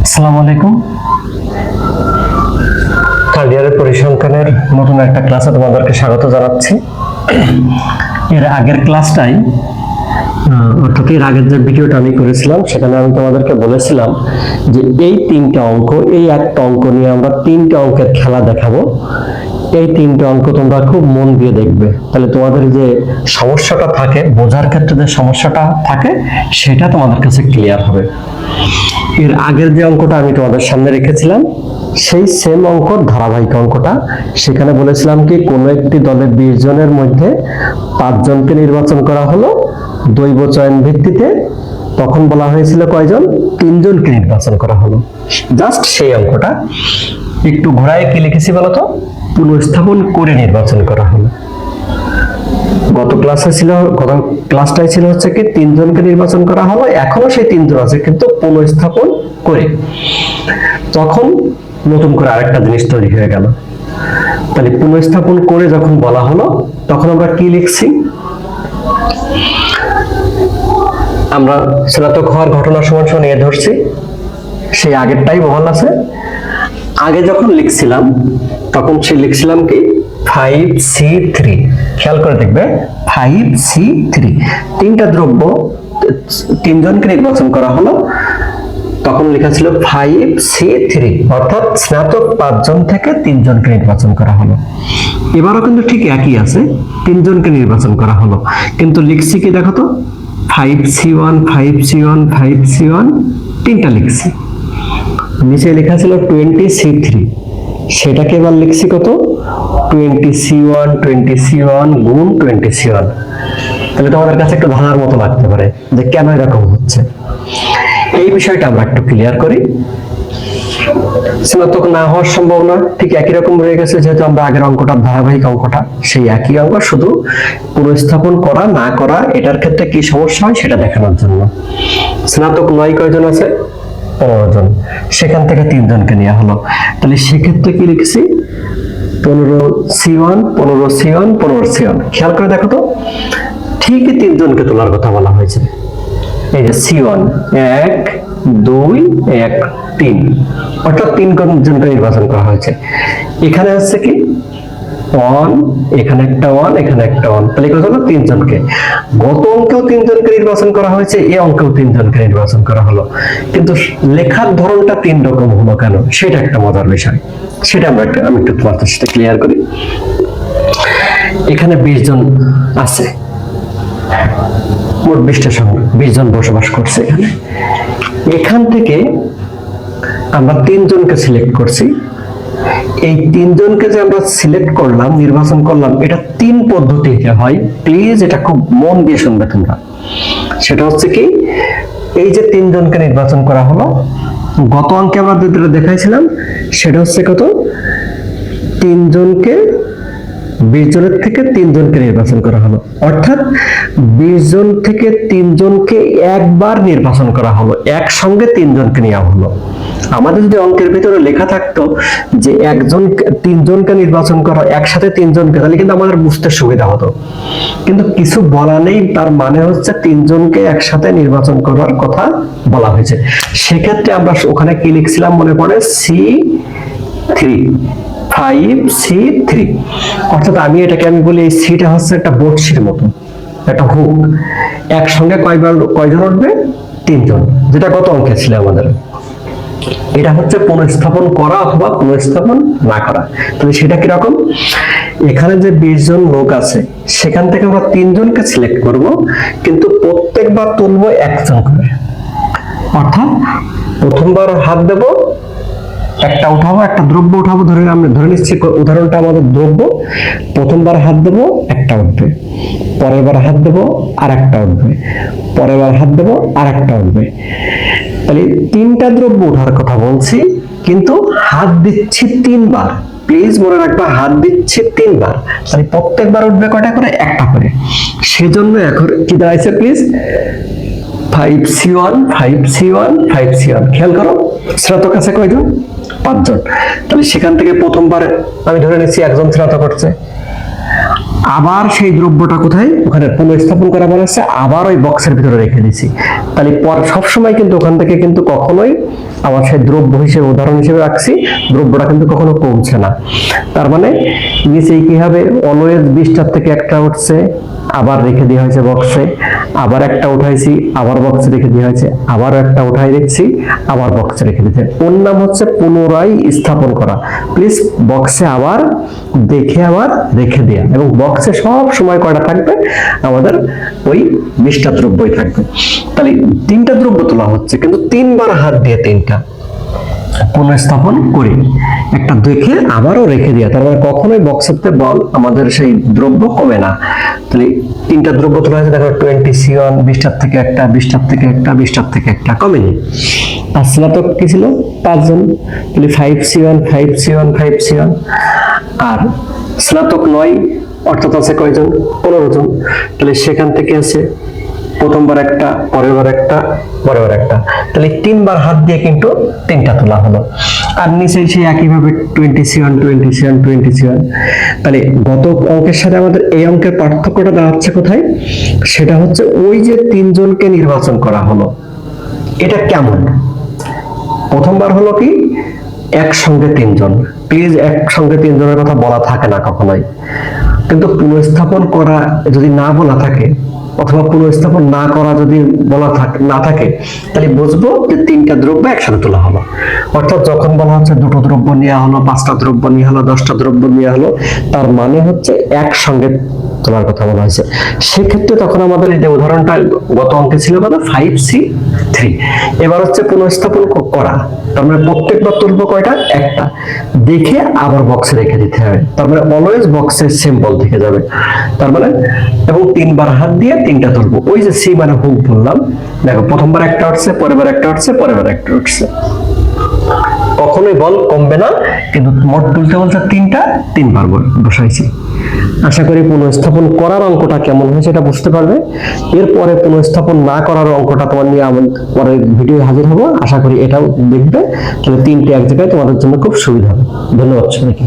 আসসালামু আলাইকুম। থার্ড ইয়ারের পরিসংখ্যানের নতুন একটা ক্লাসে তোমাদেরকে স্বাগত জানাচ্ছি। এর আগের ক্লাসটাই অর্থাৎ এর আগের যে ভিডিওটা আমি করেছিলাম সেখানে আমি তোমাদেরকে বলেছিলাম যে এই তিনটা অঙ্ক, এই একটা অঙ্ক নিয়ে আমরা তিনটা অঙ্কের খেলা দেখাবো। এই তিনটা অঙ্ক তোমরা খুব মন দিয়ে দেখবে, তাহলে তোমাদের যে সমস্যাটা থাকে, বোঝার ক্ষেত্রে যে সমস্যাটা থাকে সেটা তোমাদের কাছে ক্লিয়ার হবে। এর আগের যে অঙ্কটা আমি তোমাদের সামনে রেখেছিলাম সেই সেম অঙ্ক, ধারাবাহিক অঙ্কটা, সেখানে বলেছিলাম কি কোন একটি দলে 20 জনের মধ্যে 5 জনকে নির্বাচন করা হলো দৈব চয়ন ভিত্তিতে। তখন বলা হয়েছিল কয়জন? 3 জনকে নির্বাচন করা হলো। জাস্ট সেই অঙ্কটা একটু ঘোরায় কি লিখেছি বলতো? পুনঃস্থাপন করে নির্বাচন করা হলো। গত ক্লাসটাই ছিল হচ্ছে কি 3 জনকে নির্বাচন করা হলো, এখনো সেই 3 জন আছে কিন্তু পুনঃস্থাপন করে। তখন নতুন করে আরেকটা জিনিস তৈরি হয়ে গেল। তাহলে পুনঃস্থাপন করে যখন বলা হলো তখন আমরা কি লিখছি? আমরা স্নাতক হওয়ার ঘটনা সমান সমান এ ধরছি, সেই আগেরটাই বহাল আছে। আগে যখন লিখছিলাম তখন সে লিখছিলাম কি 5C3। খেয়াল করে দেখবে 5C3, তিনটা দ্রব্য 3 জনকে নির্বাচন করা হলো, তখন লেখা ছিল 5C3, অর্থাৎ স্নাতক 5 জন থেকে 3 জনকে নির্বাচন করা হলো। এবারও কিন্তু ঠিক একই আছে, 3 জনকে নির্বাচন করা হলো, কিন্তু লিখছি কি দেখো তো? 5C1 5C1 5C1, তিনটা লিখছি। নিচে লেখা ছিল 20C3, সেটাকে এবার লিখছি কত? 20C1 20C1 গুণ 20C1। তাহলে তোমাদের কাছে একটু ধারণার মতো লাগতে পারে যে কেন এরকম হচ্ছে। এই বিষয়টা আমরা একটু ক্লিয়ার করি। স্নাতক না হওয়ার সম্ভাবনা ঠিক একই রকম রয়ে গেছে, যেহেতু আমরা আগের অঙ্কটা, ধারাবাহিক অঙ্কটা সেই একই অঙ্ক, শুধু পুনঃস্থাপন করা না করা এটার ক্ষেত্রে কি সমস্যা হয় সেটা দেখানোর জন্য। স্নাতক 9 কয়জন আছে? 15 জন, সেখান থেকে 3 জনকে নেওয়া হলো। তাহলে সেক্ষেত্রে কি লিখছি? 15C1 15C1 15C1। খেয়াল করে দেখো তো, ঠিকই 3 জনকে তোলার কথা বলা হয়েছে। এই যে C1 1 2 1 3, অর্থাৎ 3 জনকে নির্বাচন করা হয়েছে। এখানে হচ্ছে কি 1, এখানে একটা 1, এখানে একটা 1, তাহলে কত হলো? 3 জনকে। গত অঙ্কেও 3 জনকে নির্বাচন করা হয়েছে, এই অঙ্কেও 3 জনকে নির্বাচন করা হলো, কিন্তু লেখার ধরনটা 3 রকম হলো কেন? সেটা একটা মজার বিষয়, সেটা আমি একটু তোমাদের সাথে ক্লিয়ার করি। এখানে 20 জন আছে, মোট 20টা সংখ্যা, 20 জন বসবাস করছে এখানে। এখান থেকে আমরা 3 জনকে সিলেক্ট করছি। এই 3 জনকে যে আমরা সিলেক্ট করলাম, নির্বাচন করলাম, এটা 3 পদ্ধতিতে হয়। প্লিজ এটা খুব মন দিয়ে শুনবে তোমরা। সেটা হচ্ছে কি, এই যে 3 জনকে নির্বাচন করা হলো, গত অঙ্কে আমরা যেটা দেখাইছিলাম সেটা হচ্ছে কত? 3 জনকে 20 জনের থেকে 3 জনকে নির্বাচন করা হলো, অর্থাৎ 20 জন থেকে 3 জনকে একবার নির্বাচন করা হলো, একসঙ্গে 3 জনকে নেওয়া হলো। আমাদের যদি অঙ্কের ভিতরে লেখা থাকতো যে 3 জনকে নির্বাচন করা, একসাথে 3 জনকে, তাহলে কিন্তু আমাদের বুঝতে সুবিধা হতো। কিন্তু কিছু বলা নেই, তার মানে হচ্ছে 3 জনকে একসাথে নির্বাচন করার কথা বলা হয়েছে। সেক্ষেত্রে আমরা ওখানে কি লিখছিলাম মনে পড়ে? C3, 5C3, অর্থাৎ আমি বলি এই সিটা হচ্ছে একটা বড়শির মতো, একটা হুক। একসঙ্গে কয়জন উঠবে? 3 জন, যেটা গত অঙ্কে ছিল আমাদের। এটা হচ্ছে পুনঃস্থাপন করা অথবা পুনঃস্থাপন না করা। তাহলে সেটা কিরকম? এখানে যে 20 জন লোক আছে সেখান থেকে আমরা 3 জনকে সিলেক্ট করব, কিন্তু প্রত্যেকবার তুলবো 1 জন করে। অর্থাৎ প্রথমবার হাত দেব, একটা উঠাবো, একটা দ্রব্য উঠাবো, আমরা ধরে নিচ্ছি উদাহরণটা আমাদের দ্রব্য। প্রথমবার হাত দেবো, একটা উঠবে, পরের বার হাত দেবো, আর একটা উঠবে, পরের বার হাত দেবো, আর একটা উঠবে। তাহলে 3টা দ্রব্য ওঠার কথা বলছি, কিন্তু হাত দিচ্ছি 3 বার। প্লিজ মনে রাখবা, হাত দিচ্ছি 3 বার, তাহলে প্রত্যেকবার উঠবে কয়টা করে? একটা করে। সেজন্য এখন কি দাঁড়াইছে? Please 5C1 5C1 5C1। খেয়াল করো, স্নাতক আছে কয়জন? 5 জন। তাহলে সেখান থেকে প্রথমবার আমি ধরে নিচ্ছি 1 জন স্নাতক করছে, আবার সেই দ্রব্যটা কোথায়, ওখানে পুনঃস্থাপন করা বলেছে, আবার ওই বক্সের ভিতরে রেখে দিছি। তাহলে সবসময় কিন্তু ওখান থেকে কিন্তু কখনোই আবার সেই দ্রব্য হিসেবে উদাহরণ হিসেবে রাখছি, দ্রব্যটা কিন্তু কখনো কমছে না। তার মানে নিচেই কি হবে, অলওয়েজ 20টার থেকে একটা উঠছে, আবার রেখে দেওয়া হয়েছে বক্সে, আবার একটা উঠাইছি, আবার বক্সে রেখে দেওয়া হয়েছে, আবার একটা উঠাই দিচ্ছি, আবার বক্সে রেখে দিতে। ওর নাম হচ্ছে পুনরায় স্থাপন করা। প্লিজ বক্সে আবার দেখে আবার রেখে দেয়া, এবং বক্সে সব সময় কয়টা থাকবে, আমাদের ওই 20টা দ্রব্যই থাকবে। তাহলে 3টা দ্রব্য তোলা হচ্ছে, কিন্তু 3বার হাত দিয়ে 3টা পুনঃস্থাপন করি, একটা দেখে আবারও রেখে দেওয়া। তার মানে কখনোই বক্সের বল আমাদের সেই দ্রব্য কমে না। তাহলে 3টা দ্রব্য তোলা হয়েছে, দেখো 20C1, 20টার থেকে একটা, 20টার থেকে একটা, 20টার থেকে একটা, কমেনি। আর স্নাতক কি ছিল 5 জন, তাহলে 5C1, 5C1, 5C1। আর স্নাতক 9, অর্থাৎ আছে কয়জন, 15 জন। তাহলে সেখান থেকে আছে প্রথমবার একটা, পরের বার একটা, পরের বার একটা। তাহলে 3বার হাত দিয়ে কিন্তু 3টা তোলা হলো। আর নিচে সেই একইভাবে 20C1, 20C1, 20C1। তাহলে গত অঙ্কের সাথে আমাদের এই অঙ্কের পার্থক্যটা দাঁড়াচ্ছে কোথায়, সেটা হচ্ছে ওই যে 3 জনকে নির্বাচন করা হলো, এটা কেমন। প্রথমবার হলো কি একসঙ্গে 3 জন, প্লিজ একসঙ্গে 3 জনের কথা বলা থাকে না কখনোই, কিন্তু পুনঃস্থাপন করা যদি না বলা থাকে, অথবা পুনঃস্থাপন না করা যদি বলা না থাকে, তাহলে বুঝবো যে 3টা দ্রব্য একসাথে তোলা হলো। অর্থাৎ যখন বলা হচ্ছে 2টো দ্রব্য নেওয়া হলো, 5টা দ্রব্য নেওয়া হলো, 10টা দ্রব্য নেওয়া হলো, তার মানে হচ্ছে একসঙ্গে তোলার কথা বলা হয়েছে। সেক্ষেত্রে তখন আমাদের এই যে উদাহরণটা গত অঙ্কে ছিল কত, 5C3। এবার হচ্ছে পুনঃস্থাপন করা, তার মানে প্রত্যেকবার তুলবো কয়টা, একটা, দেখে আবার বক্সে রেখে দিতে হবে। তার মানে অলওয়েজ বক্সের সিম্বল থেকে যাবে। তার মানে এবং 3বার হাত দিয়ে 3টা তুলবো। ওই যে সি মানে হুক বললাম, দেখো প্রথমবার একটা উঠছে, পরের বার একটা উঠছে, পরের বার একটা উঠছে, কখনোই বল কমবে না। কিন্তু মোট তুলতে বলছে 3টা, 3বার বসাইছি। আশা করি পুনঃস্থাপন করার অঙ্কটা কেমন হয় সেটা বুঝতে পারবে। এরপরে পুনঃস্থাপন না করার অঙ্কটা তোমার নিয়ে আমি পরে ভিডিও হাজির হবো। আশা করি এটাও দেখবে, তাহলে 3টে এক জায়গায় তোমাদের জন্য খুব সুবিধা হবে। ধন্যবাদ সবাইকে।